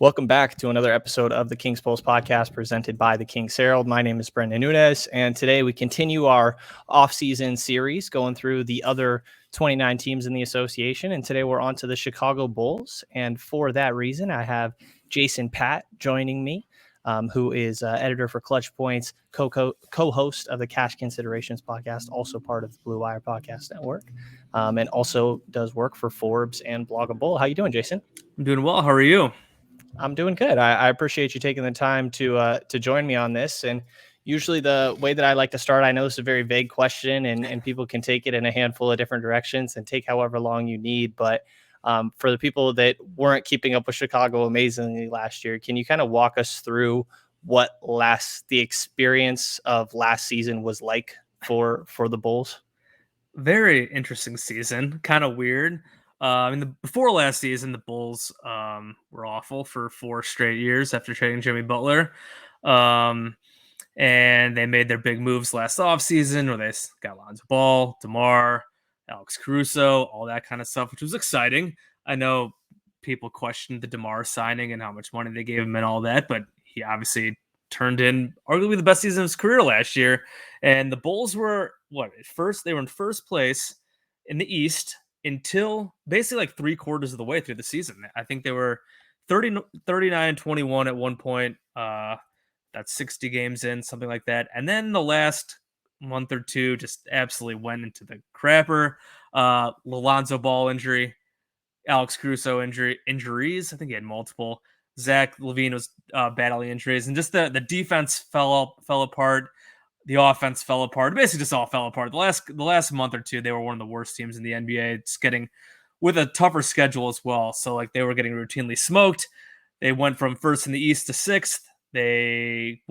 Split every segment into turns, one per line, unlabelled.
Welcome back to another episode of the King's Pulse podcast presented by the King's Herald. My name is Brendan Nunez, and today we continue our off-season series going through the other 29 teams in the association. And today we're on to the Chicago Bulls. And for that reason, I have Jason Patt joining me, who is editor for Clutch Points, co-host of the Cash Considerations podcast, also part of the Blue Wire Podcast Network, and also does work for Forbes and Blog a Bull. How you doing, Jason?
I'm doing well. How are you?
I'm doing good. I appreciate you taking the time to join me on this. And usually the way that I like to start, I know it's a very vague question and people can take it in a handful of different directions and take however long you need. But for the people that weren't keeping up with Chicago amazingly last year, can you kind of walk us through what the experience of last season was like for the Bulls?
Very interesting season. Kind of weird. Before last season, the Bulls were awful for 4 straight years after trading Jimmy Butler. And they made their big moves last offseason where they got Lonzo Ball, DeMar, Alex Caruso, all that kind of stuff, which was exciting. I know people questioned the DeMar signing and how much money they gave him and all that, but he obviously turned in arguably the best season of his career last year. And the Bulls were, they were in first place in the East until basically like 3/4 of the way through the season. I think they were 39-21 at one point. That's 60 games in, something like that. And then the last month or two just absolutely went into the crapper. Lonzo Ball injury, Alex Caruso injuries. I think he had multiple. Zach LaVine was battling injuries, and just the defense fell apart. The offense fell apart. Basically, just all fell apart. The last month or two, they were one of the worst teams in the NBA. It's getting with a tougher schedule as well. So like they were getting routinely smoked. They went from first in the East to sixth. They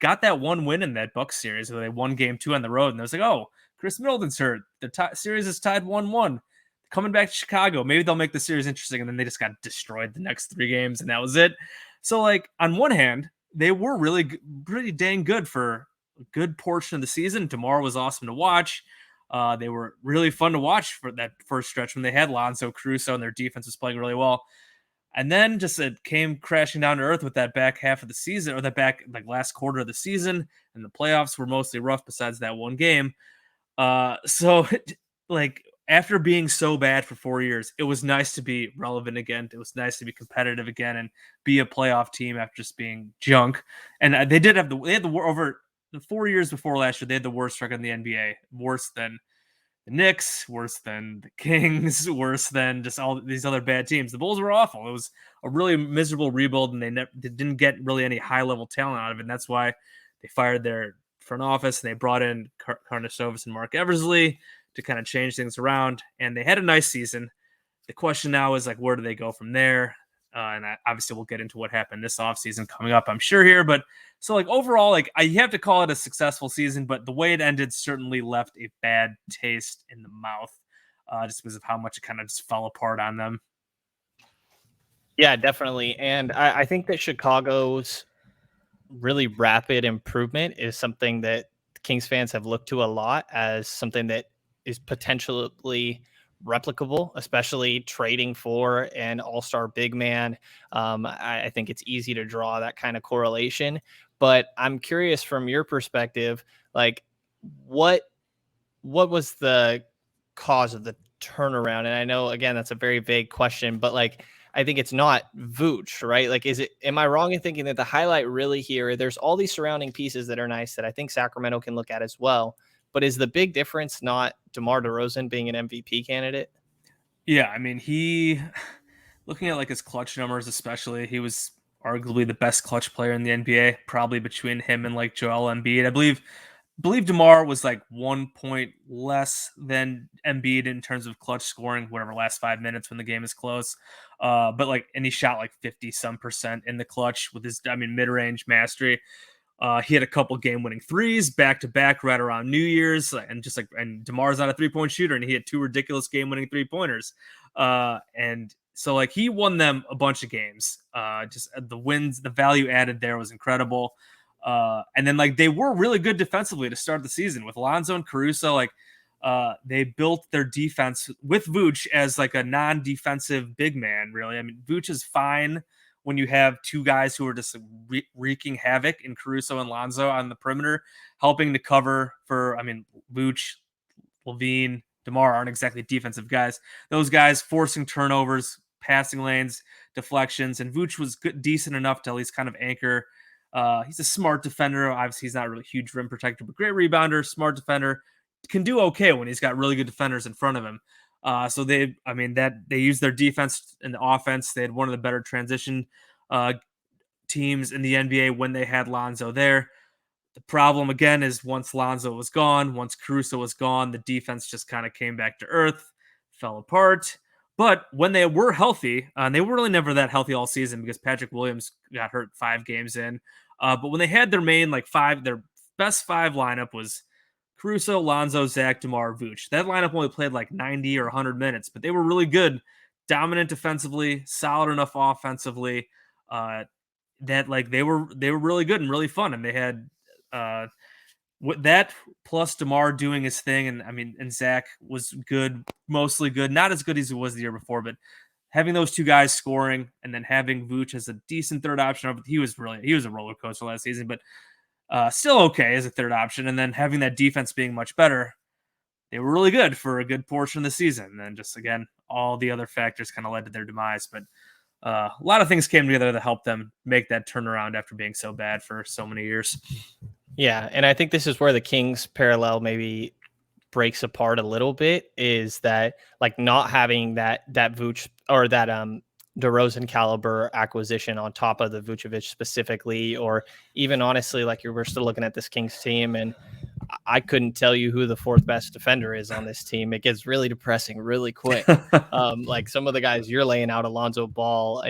got that one win in that Bucks series where they won game 2 on the road, and it was like, oh, Chris Middleton's hurt. The series is tied 1-1. Coming back to Chicago, maybe they'll make the series interesting, and then they just got destroyed the next 3 games, and that was it. So like on one hand, they were pretty dang good for a good portion of the season. DeMar was awesome to watch. They were really fun to watch for that first stretch when they had Lonzo Caruso and their defense was playing really well. And then just it came crashing down to earth with that back half of the season, or that back like last quarter of the season, and the playoffs were mostly rough besides that one game. So like after being so bad for 4 years, it was nice to be relevant again. It was nice to be competitive again and be a playoff team after just being junk. And they had over the 4 years before last year, they had the worst record in the NBA, worse than the Knicks, worse than the Kings, worse than just all these other bad teams. The Bulls were awful. It was a really miserable rebuild, and they didn't get really any high-level talent out of it. And that's why they fired their front office, and they brought in Karnisovas and Mark Eversley to kind of change things around. And they had a nice season. The question now is, like, where do they go from there? Obviously we'll get into what happened this offseason coming up, I'm sure here. But so like overall, like you have to call it a successful season, but the way it ended certainly left a bad taste in the mouth, just because of how much it kind of just fell apart on them.
Yeah, definitely. And I think that Chicago's really rapid improvement is something that Kings fans have looked to a lot as something that is potentially replicable, especially trading for an all-star big man. I think it's easy to draw that kind of correlation, but I'm curious from your perspective, like what was the cause of the turnaround? And I know, again, that's a very vague question, but like, I think it's not Vooch, right? Like, am I wrong in thinking that the highlight really here, there's all these surrounding pieces that are nice that I think Sacramento can look at as well. But is the big difference not DeMar DeRozan being an MVP candidate?
Yeah, I mean, looking at like his clutch numbers, especially, he was arguably the best clutch player in the NBA, probably between him and like Joel Embiid. I believe DeMar was like 1 point less than Embiid in terms of clutch scoring, whatever, last 5 minutes when the game is close. And he shot like 50% in the clutch with his, mid-range mastery. He had a couple game-winning threes back-to-back right around New Year's, and DeMar's not a three-point shooter, and he had 2 ridiculous game-winning three-pointers. And so like he won them a bunch of games. Just the wins, the value added there was incredible. And then like they were really good defensively to start the season with Lonzo and Caruso. Like they built their defense with Vooch as like a non-defensive big man. Really, I mean, Vooch is fine when you have two guys who are just wreaking havoc in Caruso and Lonzo on the perimeter, helping to cover for, I mean, Vooch, Levine, DeMar aren't exactly defensive guys. Those guys forcing turnovers, passing lanes, deflections, and Vooch was decent enough to at least kind of anchor. He's a smart defender. Obviously, he's not really a huge rim protector, but great rebounder, smart defender. Can do okay when he's got really good defenders in front of him. So they use their defense and the offense. They had one of the better transition teams in the NBA when they had Lonzo there. The problem again is once Lonzo was gone, once Caruso was gone, the defense just kind of came back to earth, fell apart. But when they were healthy, and they were really never that healthy all season because Patrick Williams got hurt 5 games in. But when they had their main their best 5 lineup was Caruso, Lonzo, Zach, DeMar, Vooch. That lineup only played 90 or 100 minutes, but they were really good, dominant defensively, solid enough offensively. That they were really good and really fun, and they had with that plus DeMar doing his thing, and Zach was good, mostly good, not as good as he was the year before, but having those two guys scoring and then having Vooch as a decent third option, he was a roller coaster last season, but still okay as a third option, and then having that defense being much better, they were really good for a good portion of the season. And then just again, all the other factors kind of led to their demise, but a lot of things came together to help them make that turnaround after being so bad for so many years.
Yeah, and I think this is where the Kings parallel maybe breaks apart a little bit, is that not having that Vooch or that DeRozan caliber acquisition on top of the Vucevic specifically, or even honestly, we're still looking at this Kings team and I couldn't tell you who the 4th best defender is on this team. It gets really depressing really quick. Some of the guys you're laying out, Alonzo Ball,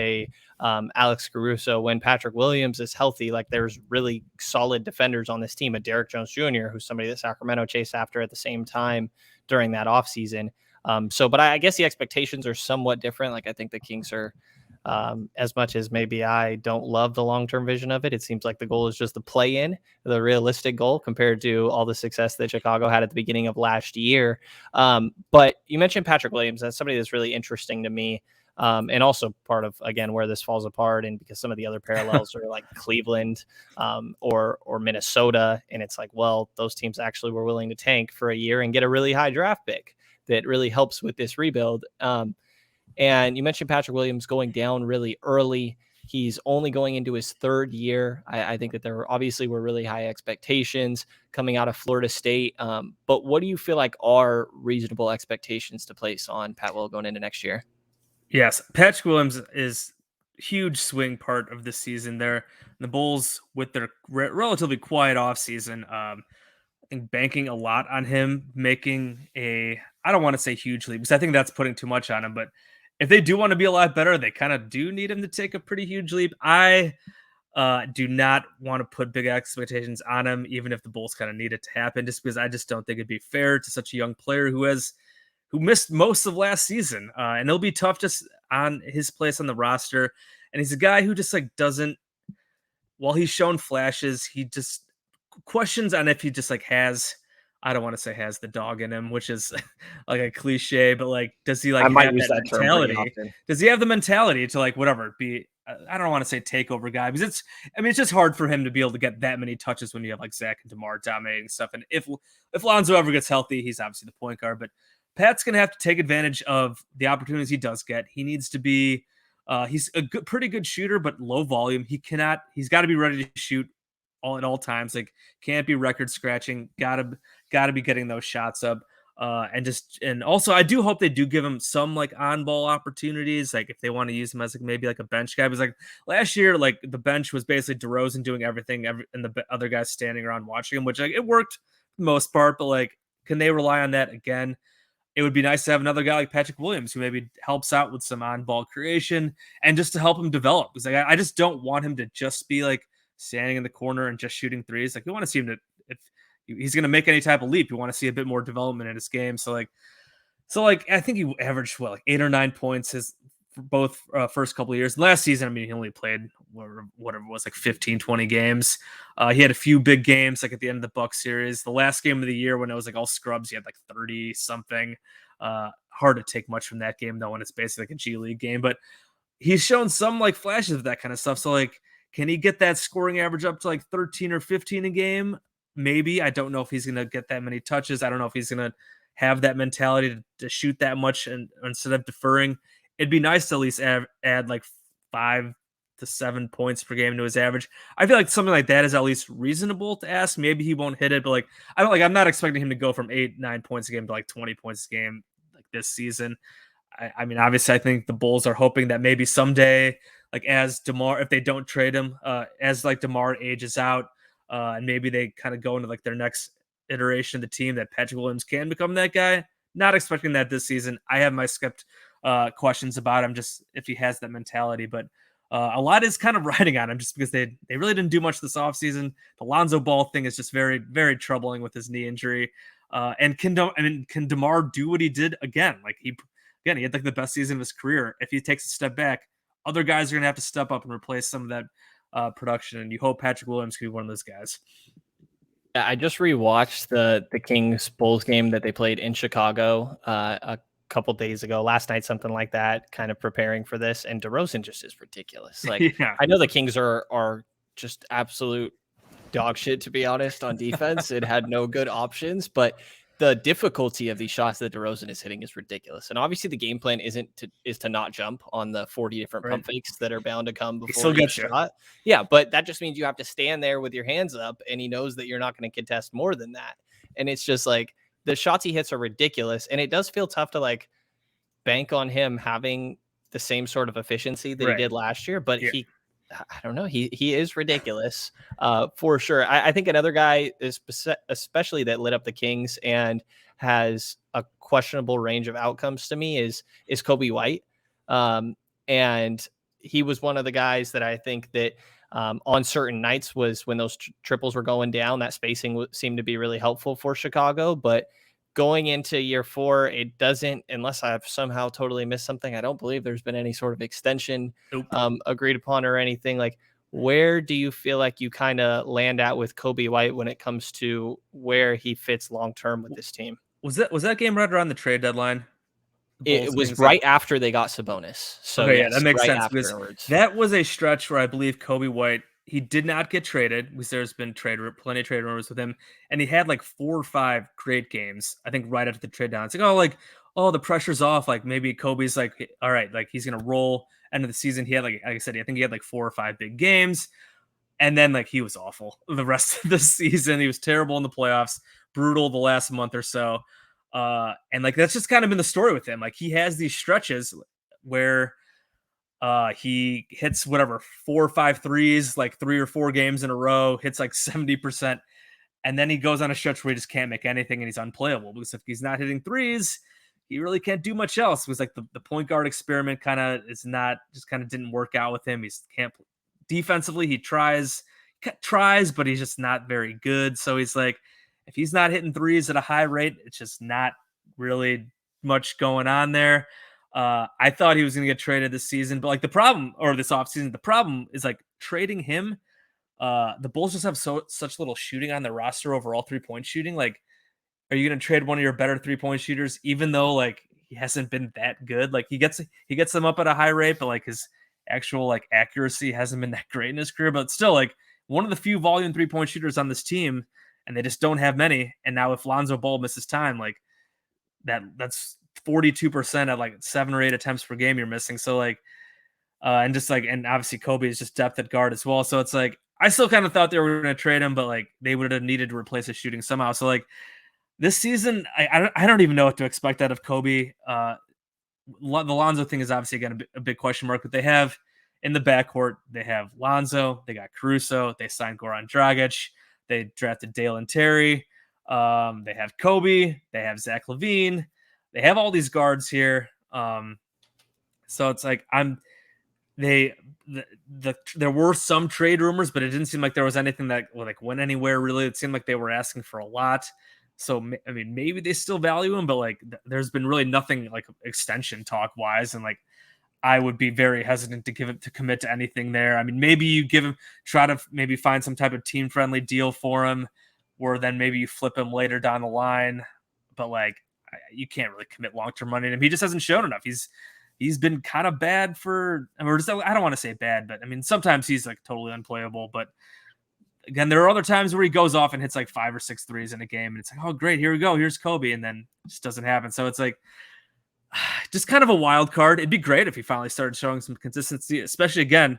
Alex Caruso, when Patrick Williams is healthy, there's really solid defenders on this team. A Derrick Jones Jr., who's somebody that Sacramento chased after at the same time during that offseason. But I guess the expectations are somewhat different. I think the Kings are, as much as maybe I don't love the long-term vision of it, it seems like the goal is just the play-in, the realistic goal compared to all the success that Chicago had at the beginning of last year. But you mentioned Patrick Williams. That's somebody that's really interesting to me. And also part of, again, where this falls apart, and because some of the other parallels are Cleveland or Minnesota. And it's well, those teams actually were willing to tank for a year and get a really high draft pick that really helps with this rebuild. And you mentioned Patrick Williams going down really early. He's only going into his 3rd year. I think that there obviously were really high expectations coming out of Florida State. But what do you feel are reasonable expectations to place on Pat Will going into next year?
Yes, Patrick Williams is a huge swing part of this season there. The Bulls, with their relatively quiet offseason, I think banking a lot on him making I don't want to say huge leap because I think that's putting too much on him, but if they do want to be a lot better, they kind of do need him to take a pretty huge leap. I do not want to put big expectations on him, even if the Bulls kind of need it to happen, just because I just don't think it'd be fair to such a young player who missed most of last season. And it'll be tough just on his place on the roster. And he's a guy who just doesn't, while he's shown flashes, he just questions on if he just has, I don't want to say has the dog in him, which is a cliche, but does he
I
have
might use
that
that term pretty
mentality?
often.
Does he have the mentality to whatever be? I don't want to say takeover guy because it's just hard for him to be able to get that many touches when you have Zach and DeMar dominating stuff. And if Lonzo ever gets healthy, he's obviously the point guard, but Pat's gonna have to take advantage of the opportunities he does get. He needs to be. He's a pretty good shooter, but low volume. He's got to be ready to shoot at all times. Can't be record scratching. Gotta be getting those shots up. And also I do hope they do give him some on ball opportunities. If they want to use him as maybe a bench guy. Because last year, the bench was basically DeRozan doing everything, and the other guys standing around watching him, which it worked for the most part. But can they rely on that again? It would be nice to have another guy like Patrick Williams who maybe helps out with some on-ball creation and just to help him develop. Because I just don't want him to just be standing in the corner and just shooting threes. You want to see him if he's going to make any type of leap, you want to see a bit more development in his game. So I think he averaged 8 or 9 points for both first couple of years. Last season, he only played whatever it was 15, 20 games. He had a few big games at the end of the Bucks series. The last game of the year when it was all scrubs, he had 30 something. Hard to take much from that game though when it's basically a G League game. But he's shown some like flashes of that kind of stuff. So like, can he get that scoring average up to like 13 or 15 a game? Maybe. I don't know if he's going to get that many touches. I don't know if he's going to have that mentality to shoot that much and instead of deferring. It'd be nice to at least add like 5 to 7 points per game to his average. I feel like something like that is at least reasonable to ask. Maybe he won't hit it, but like I'm not expecting him to go from 8-9 points a game to like 20 points a game like this season. I mean, obviously, I think the Bulls are hoping that maybe someday, like as DeMar, if they don't trade him, as like DeMar ages out, and maybe they kind of go into like their next iteration of the team, that Patrick Williams can become that guy. Not expecting that this season. I have my questions about him, just if he has that mentality, but a lot is kind of riding on him just because they really didn't do much this offseason. The Lonzo Ball thing is just very, very troubling with his knee injury. And can DeMar do what he did again? Like he had like the best season of his career. If he takes a step back, other guys are going to have to step up and replace some of that production. And you hope Patrick Williams can be one of those guys.
Yeah, I just rewatched the Kings Bulls game that they played in Chicago a couple days ago, last night, something like that, kind of preparing for this. And DeRozan just is ridiculous. Like,
Yeah.
I know the Kings are just absolute dog shit, to be honest, on defense. It had no good options, but the difficulty of these shots that DeRozan is hitting is ridiculous. And obviously the game plan is to not jump on the 40 different pump fakes that are bound to come before each shot. Yeah, but that just means you have to stand there with your hands up, and he knows that you're not going to contest more than that. And it's just like the shots he hits are ridiculous, and it does feel tough to like bank on him having the same sort of efficiency that he did last year, but I don't know. He is ridiculous for sure. I think another guy is especially that lit up the Kings and has a questionable range of outcomes to me is Kobe White. And he was one of the guys that I think that on certain nights was when those triples were going down, that spacing seemed to be really helpful for Chicago. But going into year 4, it doesn't, unless I've somehow totally missed something. I don't believe there's been any sort of extension agreed upon or anything. Like, where do you feel like you kind of land at with Kobe White when it comes to where he fits long-term with this team?
Was that game right around the trade deadline?
It was right after they got Sabonis. So
okay,
yes,
yeah, that makes
right
sense because that was a stretch where I believe Kobe White, he did not get traded because there's been plenty of trade rumors with him, and he had like 4 or 5 great games. I think right after the trade down, it's like the pressure's off. Like maybe Kobe's like, all right, like he's gonna roll. End of the season, he had like I said, I think he had like 4 or 5 big games, and then like he was awful the rest of the season. He was terrible in the playoffs, brutal the last month or so. And like that's just kind of been the story with him. Like he has these stretches where he hits whatever 4 or 5 threes, like 3 or 4 games in a row, hits like 70%, and then he goes on a stretch where he just can't make anything and he's unplayable because if he's not hitting threes, he really can't do much else. It was like the point guard experiment kind of didn't work out with him. He's can't defensively, he tries, but he's just not very good. So he's like, if he's not hitting threes at a high rate, it's just not really much going on there. I thought he was going to get traded this season, but like this offseason, the problem is like trading him. The Bulls just have such little shooting on their roster overall, 3-point shooting. Like, are you going to trade one of your better 3-point shooters, even though like he hasn't been that good? Like he gets them up at a high rate, but like his actual like accuracy hasn't been that great in his career. But still, like one of the few volume 3-point shooters on this team, and they just don't have many. And now if Lonzo Ball misses time, like that's 42% at like 7 or 8 attempts per game you're missing. So like, and obviously Kobe is just depth at guard as well. So it's like, I still kind of thought they were going to trade him, but like they would have needed to replace his shooting somehow. So like this season, I don't even know what to expect out of Kobe. The Lonzo thing is obviously again a big question mark, but they have in the backcourt, they have Lonzo, they got Caruso, they signed Goran Dragic, they drafted Dalen Terry, they have Kobe, they have Zach LaVine, they have all these guards here. So it's like there were some trade rumors, but it didn't seem like there was anything that like went anywhere really. It seemed like they were asking for a lot. So I mean, maybe they still value him, but like there's been really nothing like extension talk wise, and like I would be very hesitant to commit to anything there. I mean, maybe you try to maybe find some type of team friendly deal for him, or then maybe you flip him later down the line. But like you can't really commit long term money to him. He just hasn't shown enough. he's been kind of bad for, or just, I don't want to say bad, but I mean, sometimes he's like totally unplayable. But again, there are other times where he goes off and hits like 5 or 6 threes in a game, and it's like, oh, great, here we go. Here's Kobe. And then it just doesn't happen. So it's like, just kind of a wild card. It'd be great if he finally started showing some consistency, especially again,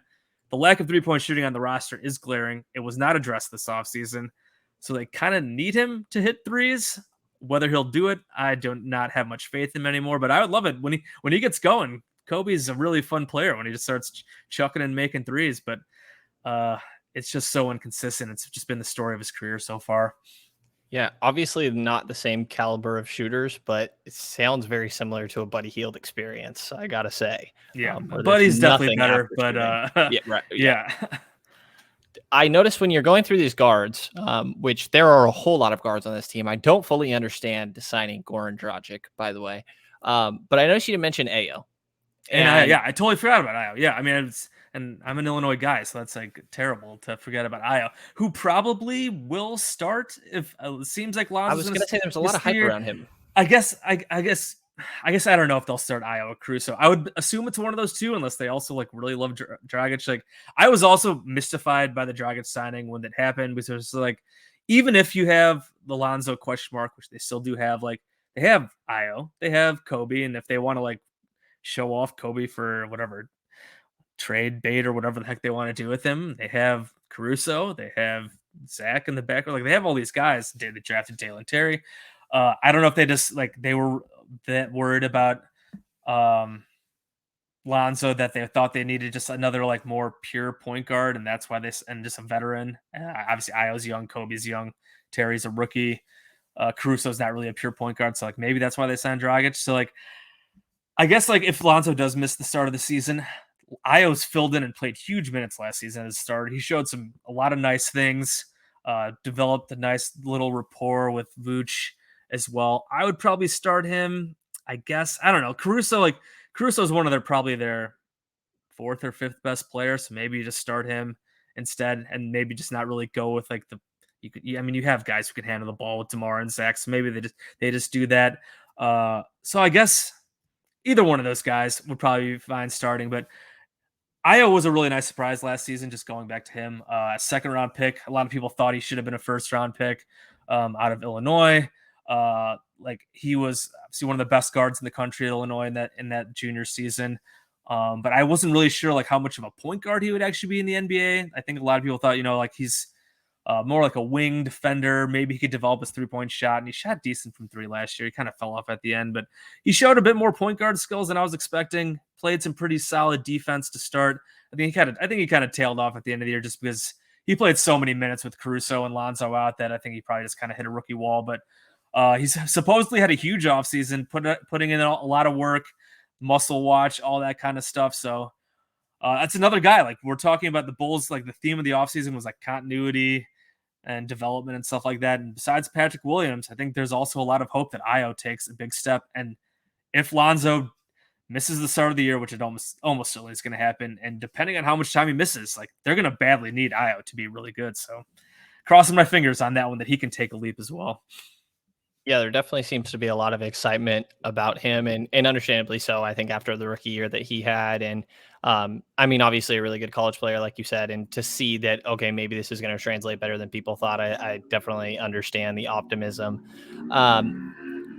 the lack of 3-point shooting on the roster is glaring. It was not addressed this offseason. So they kind of need him to hit threes. Whether he'll do it, I do not have much faith in him anymore. But I would love it when he gets going. Kobe's a really fun player when he just starts chucking and making threes. But it's just so inconsistent. It's just been the story of his career so far.
Yeah, obviously not the same caliber of shooters, but it sounds very similar to a Buddy Hield experience, I gotta say.
Yeah, Buddy's definitely better, but
yeah, right.
Yeah.
I noticed when you're going through these guards, which there are a whole lot of guards on this team. I don't fully understand signing Goran Dragic, by the way. But I noticed you didn't mention Ayo.
And I totally forgot about Ayo. Yeah, I mean, and I'm an Illinois guy, so that's like terrible to forget about Ayo, who probably will start if it seems like Lonzo's.
I was going to say there's a lot of hype around him.
I guess I don't know if they'll start Ayo or Caruso. I would assume it's one of those two, unless they also like really love Dragic. Like, I was also mystified by the Dragic signing when that happened, because it's like, even if you have the Lonzo question mark, which they still do have, like they have Ayo, they have Kobe, and if they want to like show off Kobe for whatever trade bait or whatever the heck they want to do with him, they have Caruso, they have Zach in the back. Like, they have all these guys. They drafted Dalen Terry. I don't know if they just like they were that worried about Lonzo that they thought they needed just another like more pure point guard, and that's why and just a veteran. Obviously, Ayo's young, Kobe's young, Terry's a rookie. Caruso's not really a pure point guard, so like maybe that's why they signed Dragic. So like, I guess like if Lonzo does miss the start of the season, Ayo's filled in and played huge minutes last season as a starter. He showed a lot of nice things, developed a nice little rapport with Vooch as well. I would probably start him, I guess. I don't know. Caruso's one of their 4th or 5th best players. So maybe you just start him instead, and maybe just not really go with like you have guys who can handle the ball with DeMar and Zach. So maybe they just do that. So I guess either one of those guys would probably be fine starting, but Ayo was a really nice surprise last season, just going back to him. A 2nd-round pick. A lot of people thought he should have been a 1st-round pick out of Illinois. Like, he was obviously one of the best guards in the country at Illinois in that junior season. But I wasn't really sure like how much of a point guard he would actually be in the NBA. I think a lot of people thought, like he's more like a wing defender. Maybe he could develop his 3-point shot, and he shot decent from 3 last year. He kind of fell off at the end, but he showed a bit more point guard skills than I was expecting. Played some pretty solid defense to start. I think he kind of tailed off at the end of the year just because he played so many minutes with Caruso and Lonzo out that I think he probably just kind of hit a rookie wall. But he's supposedly had a huge offseason, putting in a lot of work, muscle watch, all that kind of stuff. So that's another guy. Like, we're talking about the Bulls, like the theme of the offseason was like continuity and development and stuff like that. And besides Patrick Williams, I think there's also a lot of hope that Ayo takes a big step. And if Lonzo misses the start of the year, which it almost certainly is going to happen, and depending on how much time he misses, like, they're going to badly need Ayo to be really good. So crossing my fingers on that one that he can take a leap as well.
Yeah, there definitely seems to be a lot of excitement about him, and understandably so. I think after the rookie year that he had, and I mean, obviously a really good college player, like you said, and to see that, okay, maybe this is going to translate better than people thought. I definitely understand the optimism.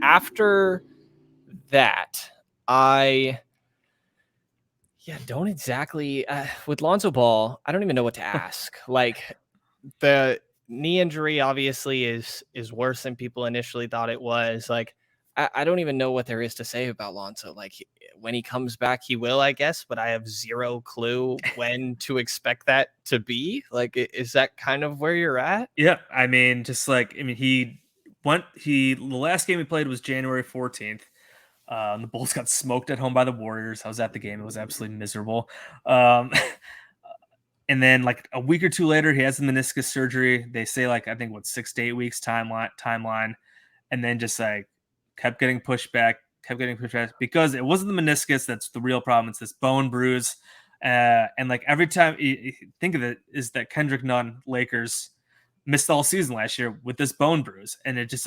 After that, don't exactly with Lonzo Ball. I don't even know what to ask. Like, the knee injury obviously is worse than people initially thought it was. Like, I don't even know what there is to say about Lonzo. Like, when he comes back, he will, I guess, but I have zero clue when to expect that to be. Like, is that kind of where you're at?
Yeah, I mean, the last game he played was January 14th. The Bulls got smoked at home by the Warriors. I was at the game. It was absolutely miserable. And then like a week or two later, he has the meniscus surgery. They say like, I think 6 to 8 weeks timeline. And then just like kept getting pushed back because it wasn't the meniscus that's the real problem. It's this bone bruise. And like every time you think of it, is that Kendrick Nunn Lakers missed all season last year with this bone bruise. And it just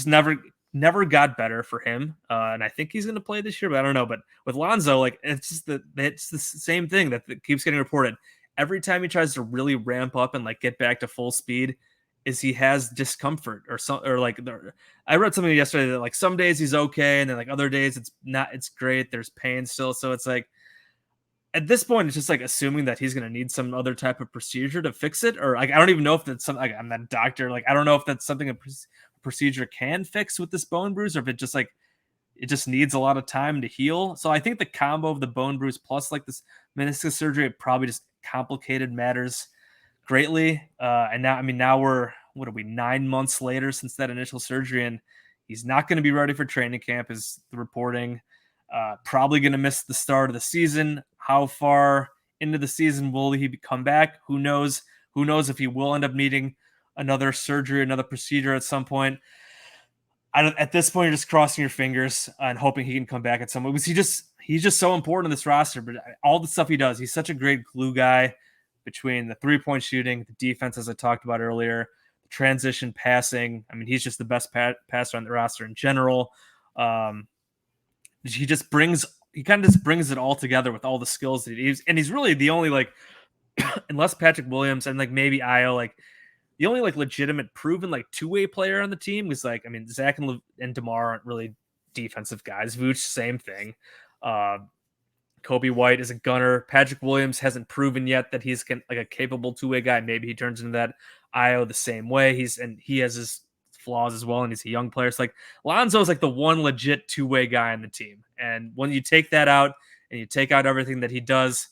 never never got better for him. And I think he's going to play this year, but I don't know. But with Lonzo, like it's just it's the same thing that keeps getting reported. Every time he tries to really ramp up and like get back to full speed, is he has discomfort or something, or like I read something yesterday that like some days he's okay, and then like other days it's great. There's pain still. So it's like at this point, it's just like assuming that he's going to need some other type of procedure to fix it, or like I don't even know if that's something. Like, I'm not a doctor. Like I don't know if that's something a procedure can fix with this bone bruise, or if it just like it just needs a lot of time to heal. So I think the combo of the bone bruise plus like this meniscus surgery probably just complicated matters greatly. And now, I mean, now we're what are we 9 months later since that initial surgery, and he's not going to be ready for training camp, is the reporting. Probably going to miss the start of the season. How far into the season will he come back? Who knows? Who knows if he will end up needing another surgery, another procedure at some point. At this point, you're just crossing your fingers and hoping he can come back at some point. Because he's just so important in this roster. But all the stuff he does, he's such a great glue guy between the 3-point shooting, the defense, as I talked about earlier, the transition passing. I mean, he's just the best passer on the roster in general. He kind of just brings it all together with all the skills that he's really the only like, unless Patrick Williams and like maybe Io, like the only like legitimate proven like two-way player on the team was like, I mean, Zach and DeMar aren't really defensive guys. Vooch, same thing. Kobe White is a gunner. Patrick Williams hasn't proven yet that he's like a capable two-way guy. Maybe he turns into that. Io the same way. He has his flaws as well, and he's a young player. So like Lonzo is like the one legit two-way guy on the team. And when you take that out and you take out everything that he does,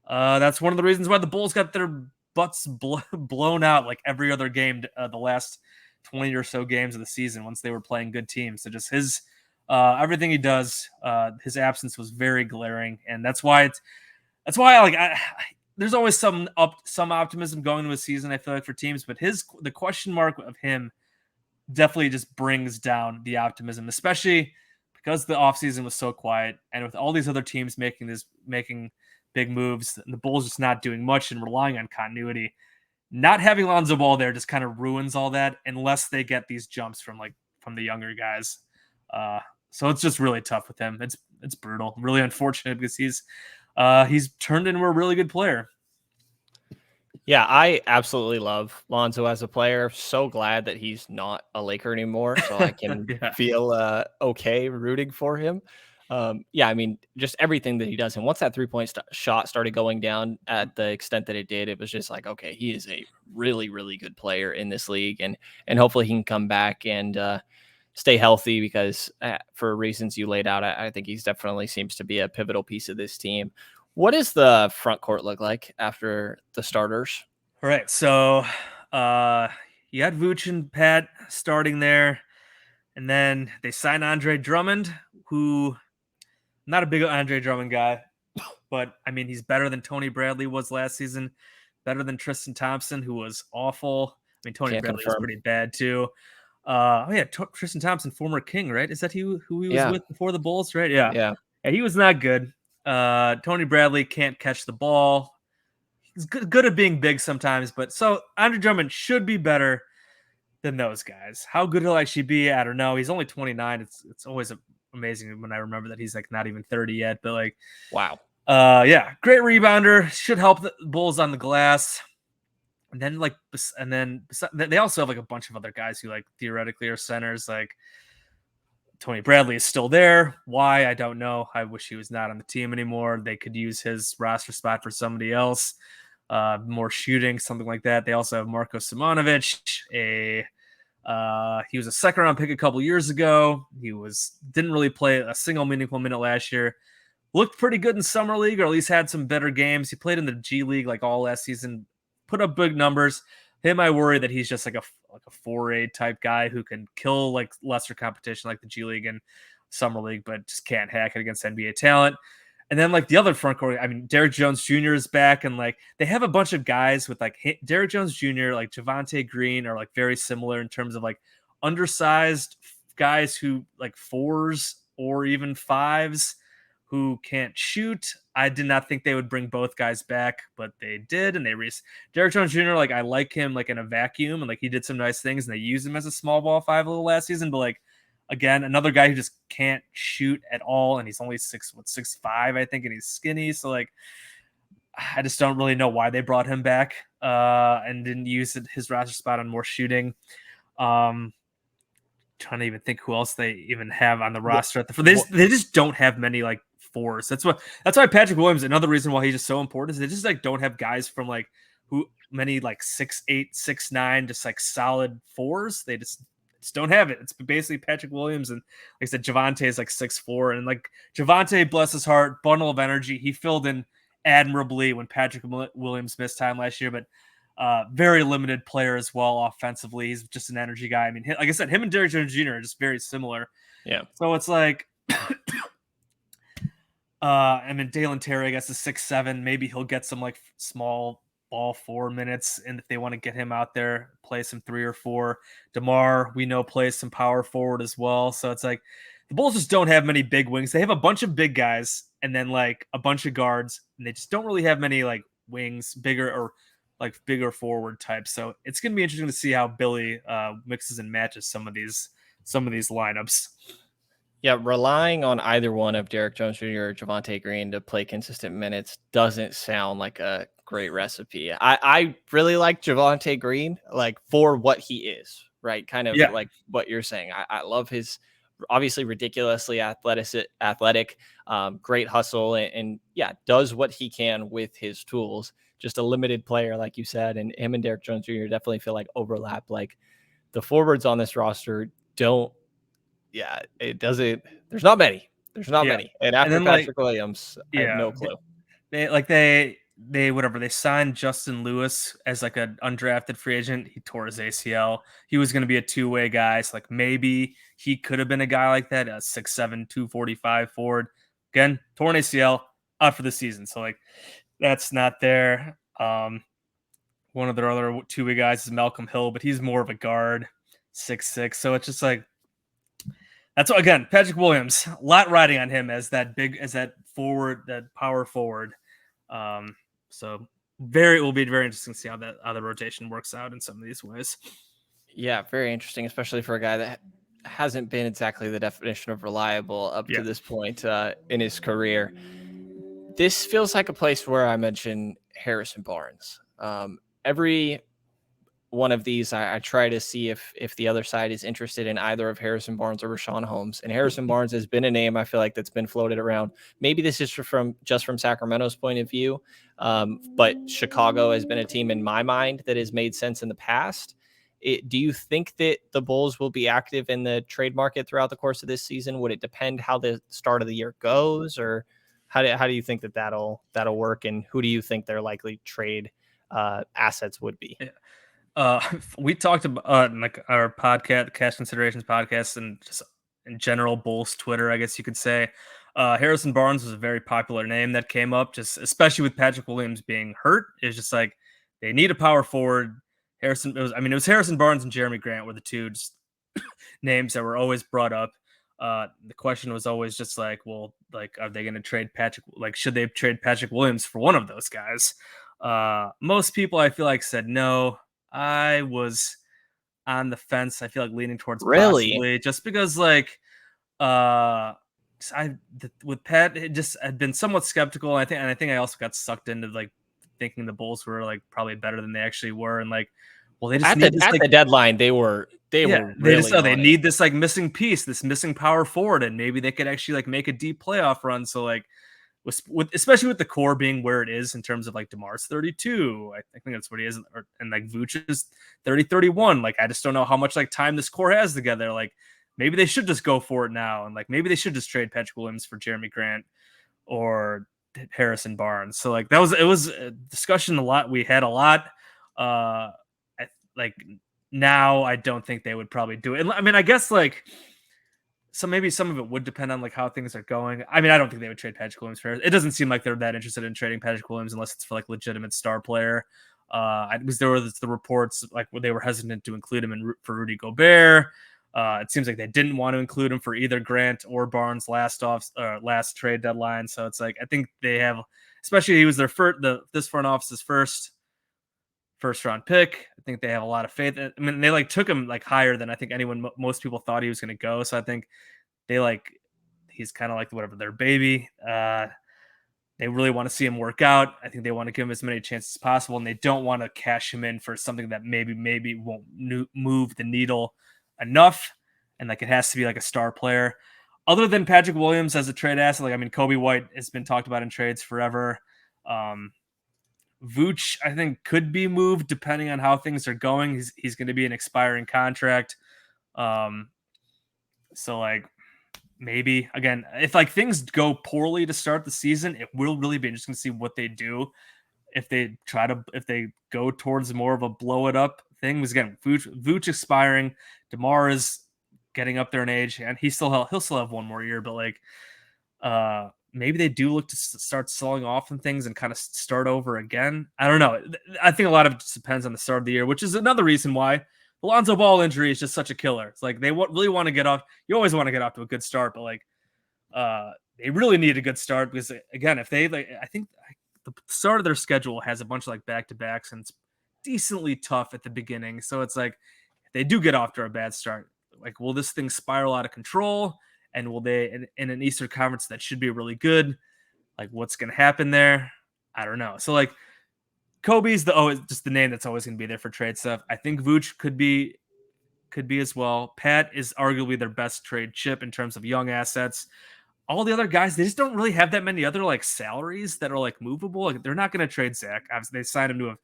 that's one of the reasons why the Bulls got their butts blown out like every other game the last 20 or so games of the season once they were playing good teams. So just his everything he does, his absence was very glaring, and that's why there's always some optimism going into a season, I feel like, for teams, but the question mark of him definitely just brings down the optimism, especially because the offseason was so quiet and with all these other teams making big moves and the Bulls just not doing much and relying on continuity. Not having Lonzo Ball there just kind of ruins all that unless they get these jumps from the younger guys. So it's just really tough with him. It's brutal, really unfortunate because he's turned into a really good player.
Yeah, I absolutely love Lonzo as a player. So glad that he's not a Laker anymore, so I can feel okay rooting for him. Yeah, I mean, just everything that he does. And once that 3-point shot started going down at the extent that it did, it was just like, okay, he is a really, really good player in this league. And hopefully he can come back and stay healthy because for reasons you laid out, I think he's definitely seems to be a pivotal piece of this team. What does the front court look like after the starters?
All right. So you had Vooch and Patt starting there. And then they signed Andre Drummond, who not a big Andre Drummond guy, but I mean, he's better than Tony Bradley was last season, better than Tristan Thompson, who was awful. I mean, Tony Bradley was pretty bad too. Tristan Thompson, former King, right? Is that who he was with before the Bulls, right? Yeah. He was not good. Tony Bradley can't catch the ball. He's good at being big sometimes, but so Andre Drummond should be better than those guys. How good he'll actually be, I don't know. He's only 29. It's always amazing when I remember that he's like not even 30 yet, but like,
wow.
Great rebounder, should help the Bulls on the glass. And then they also have like a bunch of other guys who like theoretically are centers. Like Tony Bradley is still there. Why? I don't know. I wish he was not on the team anymore. They could use his roster spot for somebody else. More shooting, something like that. They also have Marko Simonovic. He was a second round pick a couple years ago. He didn't really play a single meaningful minute last year. Looked pretty good in summer league, or at least had some better games. He played in the G League like all last season. Put up big numbers. Him, I worry that he's just like a 4A type guy who can kill like lesser competition like the G League and Summer League, but just can't hack it against NBA talent. And then like the other front court, I mean, Derrick Jones Jr. is back, and like they have a bunch of guys with like Derrick Jones Jr., like Javonte Green are like very similar in terms of like undersized guys who like 4s or even 5s who can't shoot. I did not think they would bring both guys back, but they did, and Derrick Jones Jr., like I like him like in a vacuum, and like he did some nice things, and they used him as a small ball 5 a little last season, but like Again, another guy who just can't shoot at all, and he's only 6'5", I think, and he's skinny. So like, I just don't really know why they brought him back and didn't use his roster spot on more shooting. Trying to even think who else they even have on the roster. They just don't have many like fours. That's why Patrick Williams. Another reason why he's just so important is they just like don't have guys from like who many like 6'8", 6'9", just like solid fours. They just don't have it. It's basically Patrick Williams and like I said, Javonte is like 6'4", and like Javonte, bless his heart, bundle of energy. He filled in admirably when Patrick Williams missed time last year, but very limited player as well offensively. He's just an energy guy. I mean, like I said, him and Derrick Jones Jr. are just very similar.
Yeah.
So it's like, I mean, Dalen Terry, I guess, is 6'7". Maybe he'll get some like small ball 4 minutes, and if they want to get him out there, play some 3 or 4. DeMar, we know, plays some power forward as well. So it's like the Bulls just don't have many big wings. They have a bunch of big guys and then like a bunch of guards, and they just don't really have many like wings, bigger forward types. So it's going to be interesting to see how Billy mixes and matches some of these lineups.
Yeah, relying on either one of Derrick Jones Jr. or Javonte Green to play consistent minutes doesn't sound like a great recipe. I really like Javonte Green, like for what he is, right? Kind of like what you're saying. I love his obviously ridiculously athletic, great hustle, and yeah, does what he can with his tools. Just a limited player, like you said, and him and Derrick Jones Jr. definitely feel like overlap. Like the forwards on this roster don't. Yeah, it doesn't. There's not many. And after Patrick Williams, I have no clue.
They signed Justin Lewis as like an undrafted free agent. He tore his ACL. He was going to be a two-way guy. So like maybe he could have been a guy like that, a 6'7", 245 forward. Again, torn ACL, out for the season. So like that's not there. One of their other two-way guys is Malcolm Hill, but he's more of a guard, 6'6". So it's just like, that's what, again, Patrick Williams, a lot riding on him as that forward, that power forward. So it will be very interesting to see how the rotation works out in some of these ways.
Yeah, very interesting, especially for a guy that hasn't been exactly the definition of reliable up to this point in his career. This feels like a place where I mention Harrison Barnes. Every one of these, I try to see if the other side is interested in either of Harrison Barnes or Rashawn Holmes. And Harrison Barnes has been a name I feel like that's been floated around. Maybe this is from Sacramento's point of view, but Chicago has been a team in my mind that has made sense in the past. Do you think that the Bulls will be active in the trade market throughout the course of this season? Would it depend how the start of the year goes, or how do you think that'll work? And who do you think their likely trade assets would be?
We talked about like our podcast, Cash Considerations podcast, and just in general, Bulls Twitter, I guess you could say. Harrison Barnes was a very popular name that came up, just especially with Patrick Williams being hurt. It's just like they need a power forward. It was Harrison Barnes and Jeremy Grant were the two just names that were always brought up. The question was always just like, well, like, are they going to trade Patrick? Like, should they trade Patrick Williams for one of those guys? Most people, I feel like, said no. I was on the fence. I feel like leaning towards possibly, just because like with Pat, it just had been somewhat skeptical. I think I also got sucked into like thinking the Bulls were like probably better than they actually were, and like, well, they just
at the deadline they were
they need this like missing piece, this missing power forward, and maybe they could actually like make a deep playoff run. So like, especially with the core being where it is in terms of like DeMar's 32, I think that's what he is, and like Vooch is 30-31. Like, I just don't know how much like time this core has together. Like, maybe they should just go for it now, and like maybe they should just trade Patrick Williams for Jeremy Grant or Harrison Barnes. So like it was a discussion we had a lot. Like now I don't think they would probably do it. I mean, I guess like, so maybe some of it would depend on like how things are going. I mean, I don't think they would trade Patrick Williams for it. It doesn't seem like they're that interested in trading Patrick Williams unless it's for like legitimate star player. There were the reports like they were hesitant to include him for Rudy Gobert. It seems like they didn't want to include him for either Grant or Barnes last trade deadline. So it's like, I think they have, especially he was this front office's first first round pick. I think they have a lot of faith. I mean, they like took him like higher than I think most people thought he was going to go. So I think they like he's kind of like whatever their baby. They really want to see him work out. I think they want to give him as many chances as possible, and they don't want to cash him in for something that maybe won't move the needle enough. And like it has to be like a star player. Other than Patrick Williams as a trade asset, like I mean, Kobe White has been talked about in trades forever. Vooch, I think, could be moved depending on how things are going. He's going to be an expiring contract. So like maybe again, if like things go poorly to start the season, it will really be interesting to see what they do. If they go towards more of a blow it up thing, because again, Vooch expiring, DeMar is getting up there in age, and he'll still have one more year, but like maybe they do look to start selling off and things and kind of start over again. I don't know. I think a lot of it just depends on the start of the year, which is another reason why the Lonzo Ball injury is just such a killer. It's like they really want to get off. You always want to get off to a good start, but like they really need a good start because again, if they like, I think the start of their schedule has a bunch of like back-to-backs and it's decently tough at the beginning. So it's like if they do get off to a bad start, like will this thing spiral out of control? And will they in an Eastern Conference that should be really good? Like what's going to happen there? I don't know. So like Kobe's just the name that's always going to be there for trade stuff. I think Vooch could be as well. Patt is arguably their best trade chip in terms of young assets. All the other guys, they just don't really have that many other like salaries that are like movable. Like they're not going to trade Zach. Obviously, they signed him to a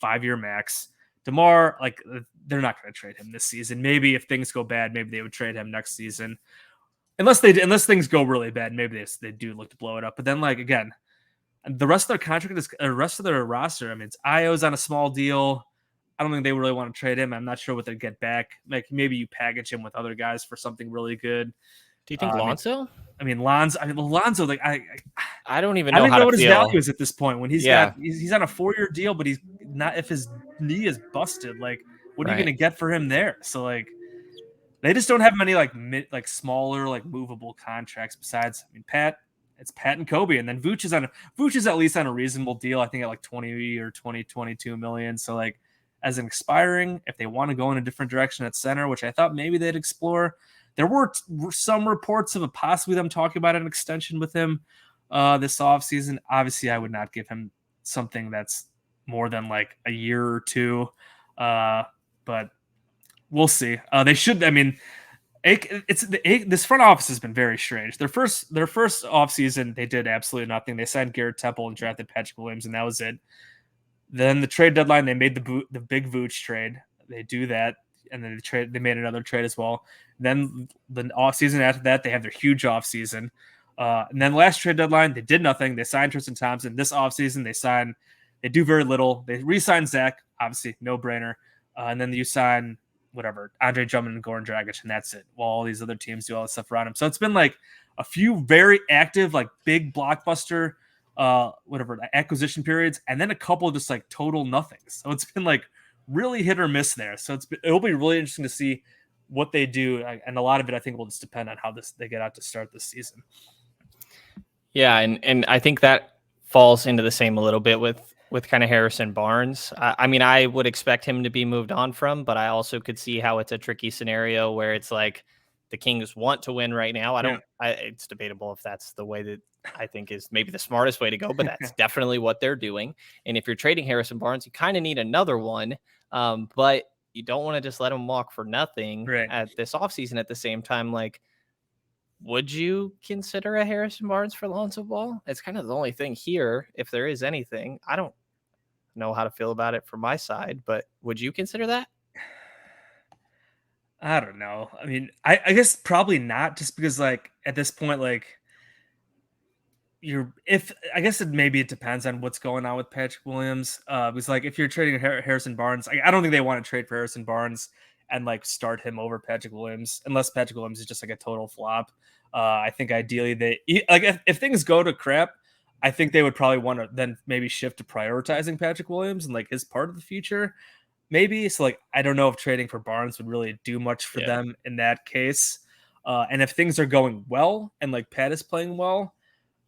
5-year max. DeMar, like they're not going to trade him this season. Maybe if things go bad, maybe they would trade him next season. Unless things go really bad, maybe they do look to blow it up. But then, like again, the rest of their contract is the rest of their roster. I mean, it's Io's on a small deal. I don't think they really want to trade him. I'm not sure what they'd get back. Like maybe you package him with other guys for something really good.
Do you think Lonzo?
Lonzo. Like
I don't even
I
know
don't
how
know
to
what his
feel.
value is at this point. When he's on a 4-year deal, but he's not. If his knee is busted, like what are you going to get for him there? So like. They just don't have many like smaller like movable contracts. Besides, I mean, it's Patt and Kobe, and then Vooch is at least on a reasonable deal. I think at like 20 or 22 million. So like as an expiring, if they want to go in a different direction at center, which I thought maybe they'd explore, there were some reports of possibly them talking about an extension with him this offseason. Obviously, I would not give him something that's more than like a year or two, but. We'll see. They should. I mean, this front office has been very strange. Their first offseason, they did absolutely nothing. They signed Garrett Temple and drafted Patrick Williams, and that was it. Then the trade deadline, they made the big Vooch trade. They do that, and then they made another trade as well. Then the offseason after that, they have their huge offseason. And then last trade deadline, they did nothing. They signed Tristan Thompson. This offseason, they do very little. They re-signed Zach, obviously, no brainer. And then you sign whatever, Andre Drummond and Goran Dragic, and that's it. While all these other teams do all this stuff around him. So it's been like a few very active, like big blockbuster, acquisition periods, and then a couple of just like total nothings. So it's been like really hit or miss there. So it'll be really interesting to see what they do. And a lot of it, I think, will just depend on how they get out to start this season.
Yeah. And I think that falls into the same a little bit with kind of Harrison Barnes. I mean, I would expect him to be moved on from, but I also could see how it's a tricky scenario where it's like the Kings want to win right now. It's debatable if that's the way that I think is maybe the smartest way to go, but that's definitely what they're doing. And if you're trading Harrison Barnes, you kind of need another one, but you don't want to just let him walk for nothing at this offseason at the same time. Like, would you consider a Harrison Barnes for Lonzo Ball? It's kind of the only thing here, if there is anything. I don't know how to feel about it from my side, but would you consider that?
I don't know. I mean, I guess probably not, just because like at this point, like I guess it depends on what's going on with Patrick Williams. Because like if you're trading Harrison Barnes, I don't think they want to trade for Harrison Barnes and like start him over Patrick Williams, unless Patrick Williams is just like a total flop. I think ideally if things go to crap, I think they would probably want to then maybe shift to prioritizing Patrick Williams and like his part of the future. Maybe. So like, I don't know if trading for Barnes would really do much for them in that case. And if things are going well and like Pat is playing well,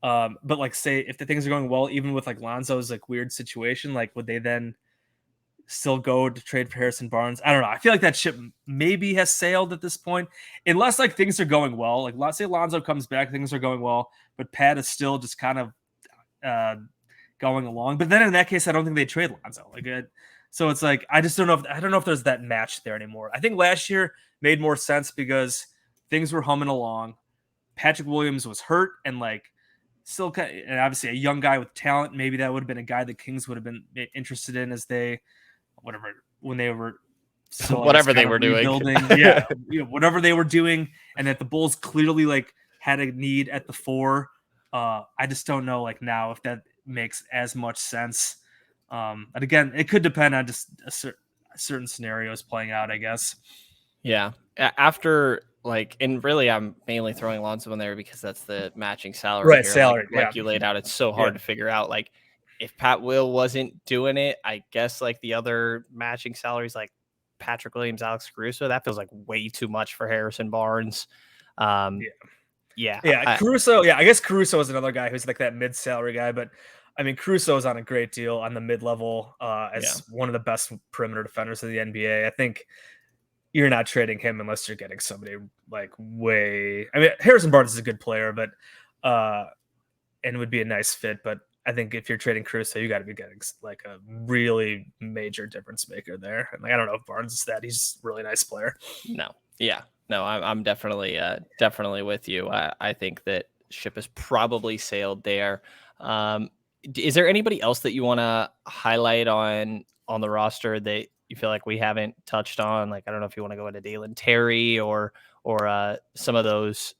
but like say if the things are going well, even with like Lonzo's like weird situation, like would they then still go to trade for Harrison Barnes. I don't know. I feel like that ship maybe has sailed at this point, unless like things are going well. Like let's say Lonzo comes back, things are going well, but Patt is still just kind of going along. But then in that case, I don't think they trade Lonzo. So it's like I just don't know. I don't know if there's that match there anymore. I think last year made more sense because things were humming along. Patrick Williams was hurt and like still and obviously a young guy with talent. Maybe that would have been a guy the Kings would have been interested in as they when they were still
whatever they were
rebuilding.
doing.
Yeah, whatever they were doing, and that the Bulls clearly like had a need at the 4. I just don't know like now if that makes as much sense. And again, it could depend on just certain scenarios playing out, I guess.
Yeah. After like, and really, I'm mainly throwing Lonzo in there because that's the matching salary.
Right,
here.
salary.
Like you laid out, it's so hard to figure out. Like, if Pat Will wasn't doing it, I guess like the other matching salaries, like Patrick Williams, Alex Caruso, that feels like way too much for Harrison Barnes.
Caruso. I guess Caruso is another guy who's like that mid-salary guy, but I mean, Caruso is on a great deal on the mid-level as one of the best perimeter defenders of the NBA. I think you're not trading him unless you're getting somebody like way. I mean, Harrison Barnes is a good player, but and would be a nice fit. But I think if you're trading Caruso, you got to be getting like a really major difference maker there. And like, I don't know if Barnes is that. He's a really nice player.
No, I'm definitely with you. I think that ship has probably sailed there. Is there anybody else that you want to highlight on the roster that you feel like we haven't touched on? Like, I don't know if you want to go into Dalen Terry or some of those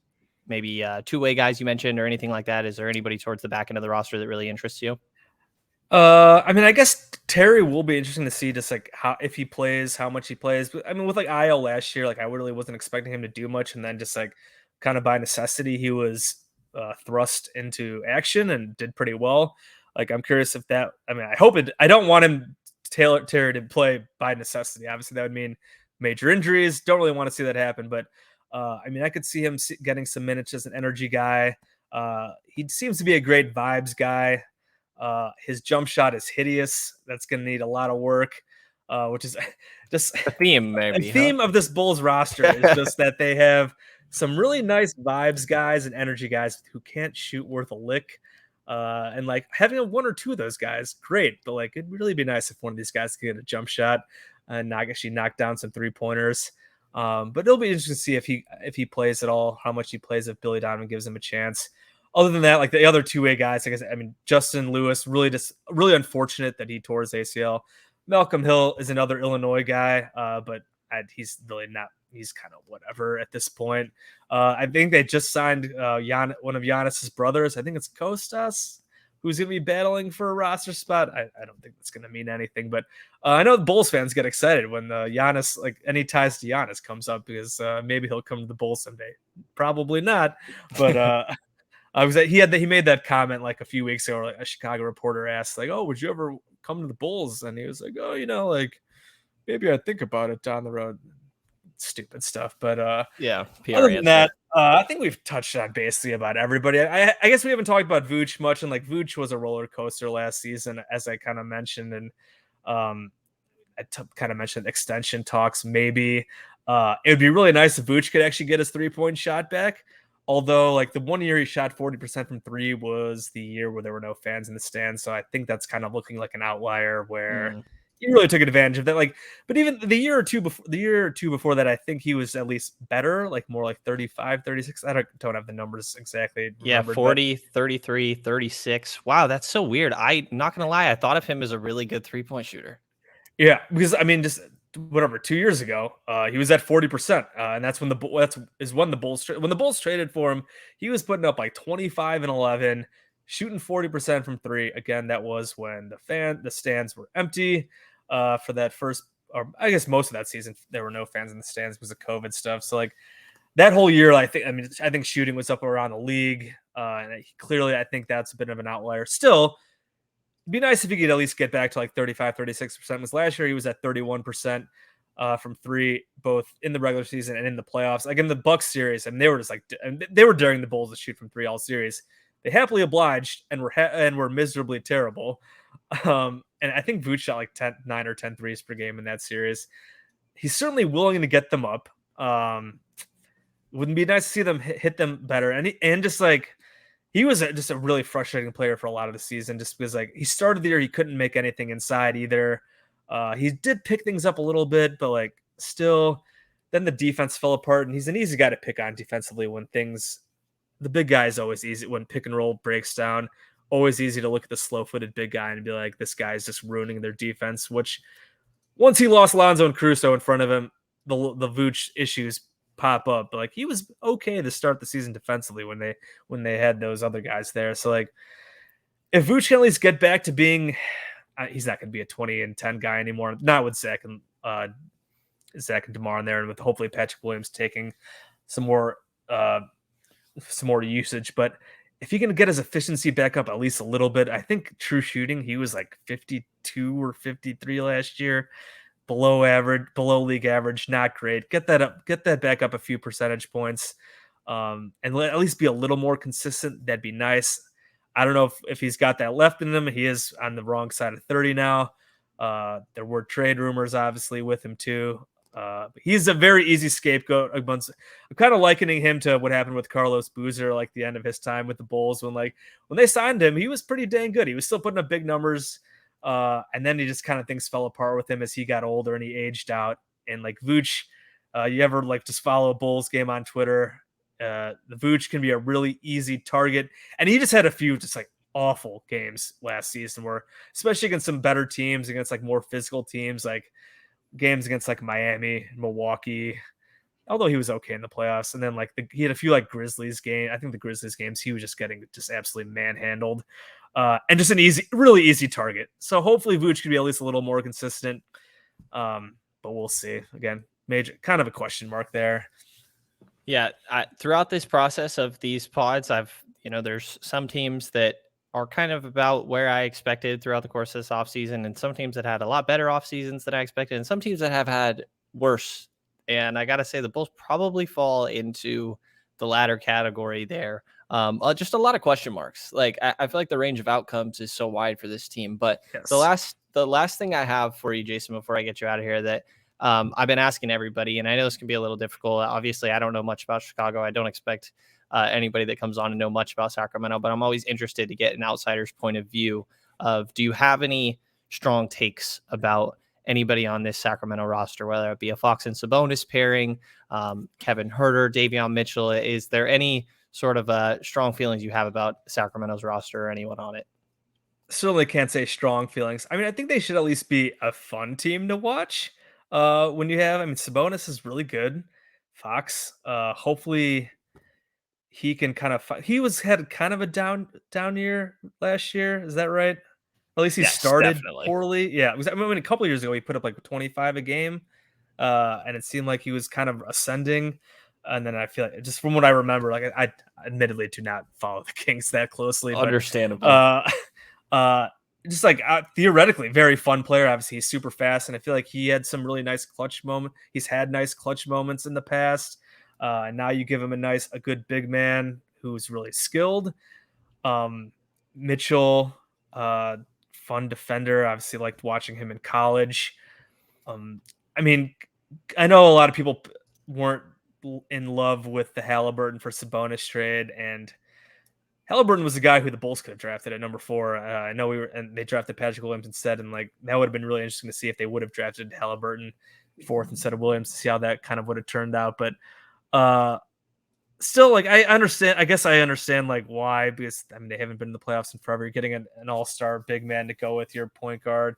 maybe two-way guys you mentioned or anything like that. Is there anybody towards the back end of the roster that really interests you?
I mean, I guess Terry will be interesting to see just like if he plays, how much he plays. But I mean, with like IL last year, like I really wasn't expecting him to do much, and then just like kind of by necessity, he was thrust into action and did pretty well. Like I'm curious if that. I mean, I hope it. I don't want him Terry to play by necessity. Obviously, that would mean major injuries. Don't really want to see that happen, but I mean, I could see him getting some minutes as an energy guy. He seems to be a great vibes guy. His jump shot is hideous. That's going to need a lot of work, which is just
a theme. Maybe
a theme of this Bulls roster is just that they have some really nice vibes guys and energy guys who can't shoot worth a lick. And like having one or two of those guys, great. But like, it'd really be nice if one of these guys could get a jump shot and actually knock down some 3-pointers. But it'll be interesting to see if he plays at all, how much he plays, if Billy Donovan gives him a chance. Other than that, like the other two-way guys, I mean, Justin Lewis, really unfortunate that he tore his ACL. Malcolm Hill is another Illinois guy, but he's really not. He's kind of whatever at this point. I think they just signed one of Giannis's brothers. I think it's Kostas, who's going to be battling for a roster spot. I don't think that's going to mean anything, but I know the Bulls fans get excited when Giannis, like any ties to Giannis comes up because maybe he'll come to the Bulls someday. Probably not, but he made that comment like a few weeks ago. Like a Chicago reporter asked, like, "Oh, would you ever come to the Bulls?" And he was like, "Oh, like maybe I'd think about it down the road." Stupid stuff, but
PR
other than that, I think we've touched on basically about everybody. I guess we haven't talked about Vooch much, and like Vooch was a roller coaster last season, as I kind of mentioned, and kind of mentioned extension talks. Maybe it would be really nice if Vooch could actually get his 3-point shot back. Although, like the 1 year he shot 40% from 3 was the year where there were no fans in the stands, so I think that's kind of looking like an outlier where he really took advantage of that. Like, but even the year or two before that, I think he was at least better, like more like 35, 36. I don't have the numbers exactly.
Yeah, 40, 33, 36. Wow, that's so weird. I'm not going to lie. I thought of him as a really good 3-point shooter.
Yeah, because I mean, just whatever, 2 years ago, he was at 40%. And that's when the Bulls traded for him. He was putting up like 25 and 11, shooting 40% from 3. Again, that was when the stands were empty. For that first, or I guess most of that season, there were no fans in the stands because of COVID stuff. So like that whole year, I think shooting was up around the league. And clearly, I think that's a bit of an outlier. Still, it'd be nice if he could at least get back to like 35, 36%. Because last year he was at 31% from 3, both in the regular season and in the playoffs. Like in the Bucks series, and they were just like they were daring the Bulls to shoot from 3 all series. They happily obliged and were miserably terrible. And I think Vooch shot like 9 or 10 threes per game in that series. He's certainly willing to get them up. Wouldn't be nice to see them hit them better. And just like he was just a really frustrating player for a lot of the season, just because like he started the year, he couldn't make anything inside either. He did pick things up a little bit, but like still, then the defense fell apart, and he's an easy guy to pick on defensively when things. The big guy is always easy when pick and roll breaks down. Always easy to look at the slow-footed big guy and be like, this guy is just ruining their defense. Which once he lost Lonzo and Caruso in front of him, the Vooch issues pop up. But like he was okay to start the season defensively when they had those other guys there. So like if Vooch can at least get back to being, he's not going to be a 20 and 10 guy anymore. Not with Zach and DeMar in there, and with hopefully Patrick Williams taking some more usage. But if he can get his efficiency back up at least a little bit, I think true shooting, he was like 52 or 53 last year. Below average, below league average, not great. Get that back up a few percentage points, and at least be a little more consistent. That'd be nice. I don't know if he's got that left in him. He is on the wrong side of 30 now. There were trade rumors, obviously, with him too. But he's a very easy scapegoat. I'm kind of likening him to what happened with Carlos Boozer, like the end of his time with the Bulls. When they signed him, he was pretty dang good. He was still putting up big numbers. And then he just kind of things fell apart with him as he got older and he aged out. And like Vooch, you ever like just follow a Bulls game on Twitter? The Vooch can be a really easy target. And he just had a few just like awful games last season where, especially against some better teams, against like more physical teams, like games against like Miami, Milwaukee, although he was okay in the playoffs. And then like he had a few like Grizzlies game. I think the Grizzlies games, he was just getting just absolutely manhandled. And just really easy target. So hopefully Vooch can be at least a little more consistent. But we'll see. Again, major kind of a question mark there.
Yeah, throughout this process of these pods, there's some teams that are kind of about where I expected throughout the course of this offseason, and some teams that had a lot better off seasons than I expected, and some teams that have had worse. And I got to say, the Bulls probably fall into the latter category there. Just a lot of question marks. Like I feel like the range of outcomes is so wide for this team. But
yes.
the last thing I have for you, Jason, before I get you out of here, that I've been asking everybody, and I know this can be a little difficult. Obviously, I don't know much about Chicago. I don't expect anybody that comes on to know much about Sacramento, but I'm always interested to get an outsider's point of view of, do you have any strong takes about anybody on this Sacramento roster, whether it be a Fox and Sabonis pairing, Kevin Huerter, Davion Mitchell? Is there any sort of strong feelings you have about Sacramento's roster or anyone on it?
Certainly can't say strong feelings. I mean, I think they should at least be a fun team to watch. Sabonis is really good. Fox, hopefully he can kind of had kind of a down year last year. Is that right? At least he started
definitely
poorly. Yeah, a couple of years ago he put up like 25 a game, and it seemed like he was kind of ascending. And then I feel like, just from what I remember, like I admittedly do not follow the Kings that closely.
Understandable.
But, just like theoretically very fun player. Obviously he's super fast, and I feel like he had some really nice clutch moments. He's had nice clutch moments in the past. And now you give him a good big man who's really skilled. Mitchell, fun defender. Obviously liked watching him in college. I know a lot of people weren't in love with the Halliburton for Sabonis trade, and Halliburton was a guy who the Bulls could have drafted at number 4. I know and they drafted Patrick Williams instead, and like that would have been really interesting to see if they would have drafted Halliburton 4th instead of Williams, to see how that kind of would have turned out. But still, like I understand like why, because they haven't been in the playoffs in forever. You're getting an all-star big man to go with your point guard.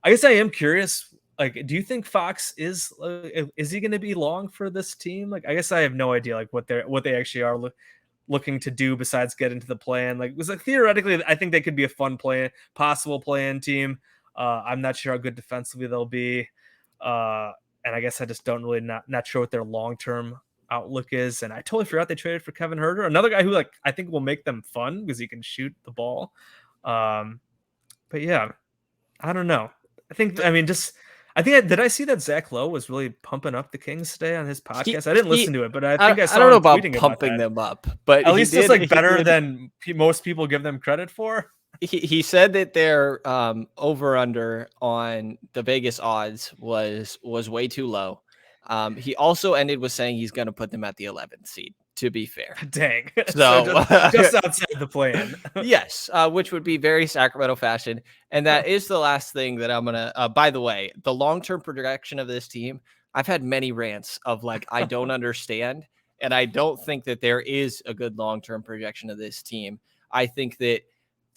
I guess I am curious. Like, do you think Fox is he going to be long for this team? Like, I guess I have no idea like what they actually are looking to do besides get into the play-in. Like, theoretically, I think they could be a fun possible play-in team. I'm not sure how good defensively they'll be. And I guess I just don't really not sure what their long-term outlook is. And I totally forgot they traded for Kevin Huerter, another guy who like I think will make them fun because he can shoot the ball. But yeah, I don't know. Did I see that Zach Lowe was really pumping up the Kings today on his podcast? I didn't listen to it, but I think I saw
I don't know about
tweeting
pumping
about
them up, but
at least it's like better than most people give them credit for.
he said that their over under on the Vegas odds was way too low. He also ended with saying he's going to put them at the 11th seed. To be fair,
Dang. So
so
just outside the plan.
yes, which would be very Sacramento fashion. And that is the last thing that I'm gonna. By the way, the long term projection of this team, I've had many rants of like I don't understand, and I don't think that there is a good long term projection of this team. I think that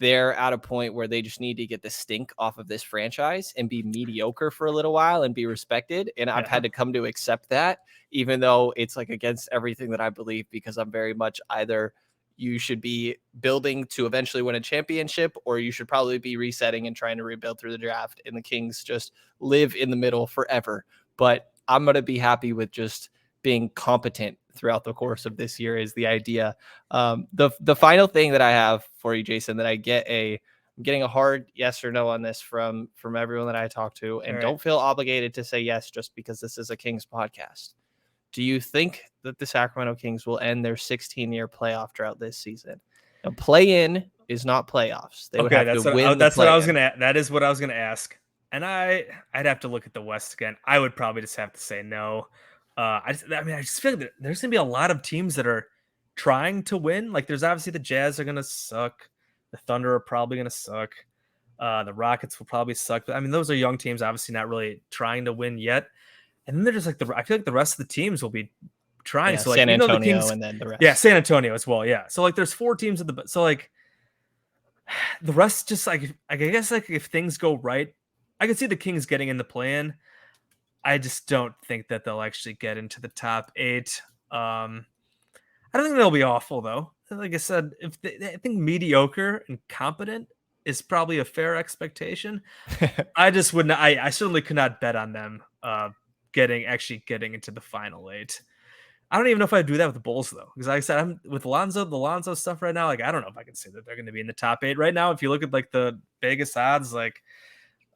they're at a point where they just need to get the stink off of this franchise and be mediocre for a little while and be respected. And I've had to come to accept that, even though it's like against everything that I believe, because I'm very much either you should be building to eventually win a championship, or you should probably be resetting and trying to rebuild through the draft. And the Kings just live in the middle forever. But I'm going to be happy with just being competent throughout the course of this year is the idea. The final thing that I have for you, Jason, that I'm getting a hard yes or no on this from everyone that I talk to, and don't feel obligated to say yes just because this is a Kings podcast. Do you think that the Sacramento Kings will end their 16-year playoff drought this season? Now, play-in is not playoffs. They would have to win.
That's what I was gonna. That is what I was gonna ask, and I'd have to look at the West again. I would probably just have to say no. I just feel like there's gonna be a lot of teams that are trying to win. Like, there's obviously the Jazz are gonna suck. The Thunder are probably gonna suck. The Rockets will probably suck. But I mean, those are young teams, obviously not really trying to win yet. And then there's like I feel like the rest of the teams will be trying.
Yeah,
so like
San Antonio,
the Kings,
and then the rest.
Yeah, San Antonio as well. Yeah. So like there's 4 teams at so like the rest just like I guess like if things go right, I can see the Kings getting in the plan. I just don't think that they'll actually get into the top 8. I don't think they'll be awful though. Like I said, I think mediocre and competent is probably a fair expectation. I just wouldn't. I certainly could not bet on them getting into the final 8. I don't even know if I'd do that with the Bulls though, because like I said, I'm with the Lonzo stuff right now. Like I don't know if I can say that they're going to be in the top 8 right now. If you look at like the Vegas odds, like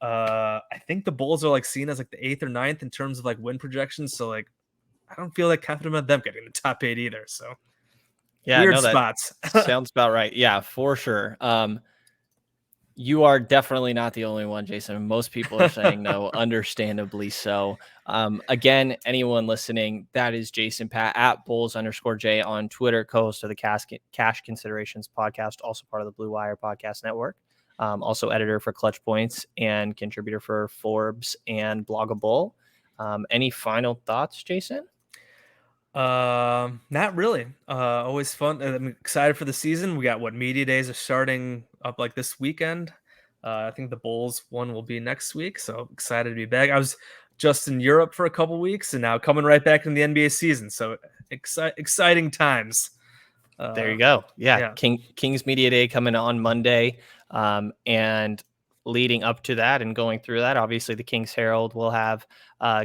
I think the Bulls are like seen as like the 8th or 9th in terms of like win projections. So like I don't feel like confident about them getting the top 8 either. So
yeah,
weird spots.
Sounds about right. Yeah, for sure. You are definitely not the only one, Jason. Most people are saying no, understandably so. Again, anyone listening, that is Jason Patt at Bulls_J on Twitter, co-host of the Cash Considerations podcast, also part of the Blue Wire Podcast Network. Also editor for Clutch Points and contributor for Forbes and Bloggable. Any final thoughts, Jason?
Not really. Always fun. I'm excited for the season. We got media days are starting up like this weekend. I think the Bulls one will be next week, so excited to be back. I was just in Europe for a couple weeks, and now coming right back in the NBA season. So exciting times.
There you go. Yeah. King's Media Day coming on Monday, and leading up to that and going through that, obviously the King's Herald will have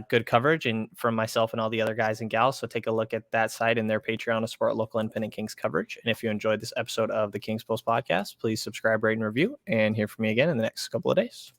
good coverage and from myself and all the other guys and gals. So take a look at that site and their Patreon to support local independent Kings coverage. And if you enjoyed this episode of the Kings Post podcast, please subscribe, rate, and review, and hear from me again in the next couple of days.